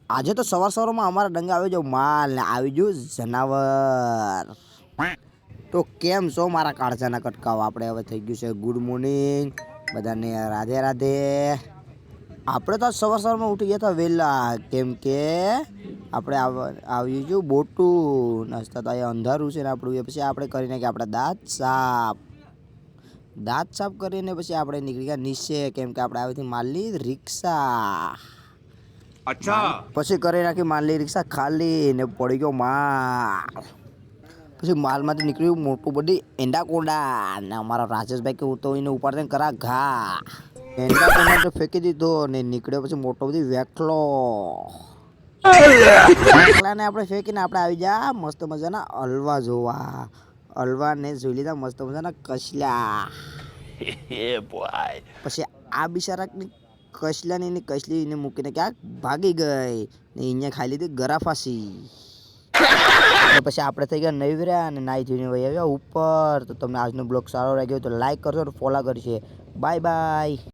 આજે તો સવારમાં અમારા ડંગા આવી જાવ માલ ને આવી ગયું જનાવર. તો કેમ છો મારા કાળજાના કટકાઓ? આપણે હવે થઈ ગયું છે ગુડ મોર્નિંગ બધાને, રાધે રાધે. આપણે તો સવારમાં ઉઠી ગયા હતા વહેલા, કેમ કે આપણે આવી ગયું બોટું નાસ્તા તો અહીંયા અંધારું છે ને આપણું. પછી આપણે કરી નાખીએ આપણા દાંત સાફ કરીને પછી આપણે નીકળી ગયા નીચે, કેમ કે આપણે આવી માલની રિક્ષા. અચ્છા. પછી કરી નાખી માલની રિક્ષા ખાલી ને પડી ગયો માલ. પછી માલમાંથી નીકળ્યું મોટું બધી એંડા ને અમારા રાજેશભાઈ કે હું તો એને ઉપાડીને કરા ઘા. એંડા તો ફેંકી દીધો ને નીકળ્યો પછી મોટો બધી વેકલો. વેકલાને આપણે ફેંકીને આપણે આવી જા મસ્ત મજાના હલવા જોવા. હલવાને જોઈ લીધા મસ્ત મજાના કસલા. પછી આ બિચારાની કસલાને એની કસલી એને મૂકીને ક્યાંક ભાગી ગઈ ને અહીંયા ખાઈ લીધી ગરાફાસી. પછી આપણે થઈ ગયા નૈવર્યા અને નાઈ ધોઈને વહી આવ્યા ઉપર. તો તમને આજનો બ્લોગ સારો લાગ્યો તો લાઈક કરજો અને ફોલો કરશે. Bye bye.